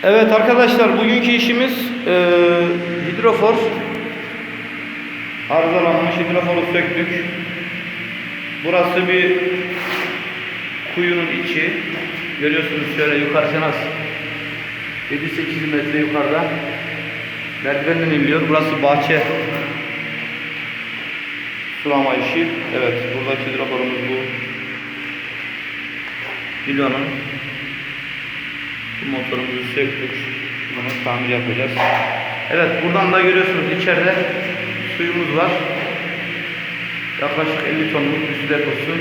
Evet arkadaşlar, bugünkü işimiz hidrofor. Arızalanmış hidroforu söktük. Burası bir kuyunun içi. Görüyorsunuz şöyle yukarısı nasıl? 7-8 metre yukarıda. Merdivenden iniliyor. Burası bahçe sulama işi. Evet, buradaki hidroforumuz bu. Vilonun. Bu motorumuzu söktük. Bunu tamir yapacağız. Evet, buradan da görüyorsunuz içeride suyumuz var. Yaklaşık 50 tonluk bir su deposu.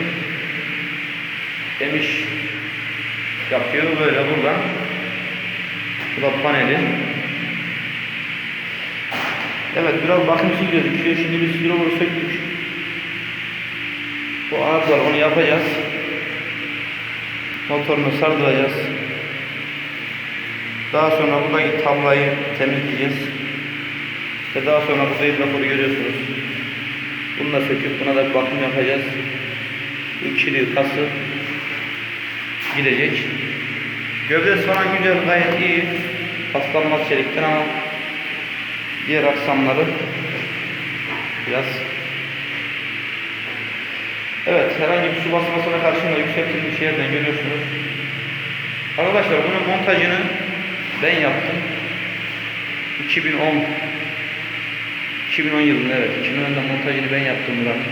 Emiş yapıyor böyle buradan. Bu da paneli. Evet, biraz bakımsız gözüküyor. Şimdi biz hidroforu söktük. Bu ağız var, onu yapacağız. Motorunu sardıracağız. Daha sonra buradaki tablayı temizleyeceğiz. Ve daha sonra burada hidroforu görüyorsunuz. Bunu da söküp buna da bir bakım yapacağız. Bu ikili kası gidecek. Gövdesi falan güzel, gayet iyi. Paslanmaz çelikten ama diğer aksamları biraz. Evet, herhangi bir su basmasına karşında yükseltilmiş yerden görüyorsunuz. Arkadaşlar bunun montajını ben yaptım. 2010 yılında, evet, 2010'da montajını ben yaptım buranın.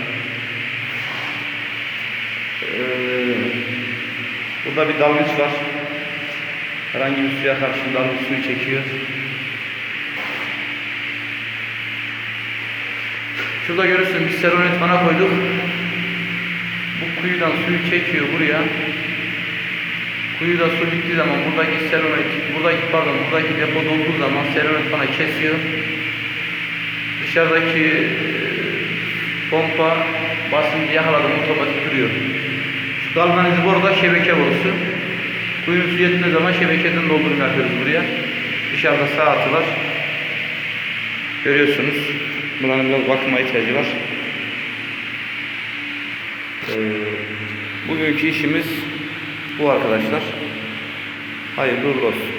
Burada bir dalgıç var. Herhangi bir suya karşı dalgıç suyu çekiyor. Şurada görürsünüz bir seronet bana koyduk. Bu kuyudan suyu çekiyor buraya. Kuyuda su bittiği zaman buradaki depo dolduğu zaman seronet bana kesiyor. Dışarıdaki pompa basıncı yakaladım, otomatik duruyor. Şu galvanize burada şebeke borusu. Kuyunun su yettiği zaman şebekeden doldurma yapıyoruz buraya. Dışarıda saati var. Görüyorsunuz. Buranın biraz bakıma ihtiyacı var. Bugünkü işimiz bu arkadaşlar. Hayırlı uğurlu olsun.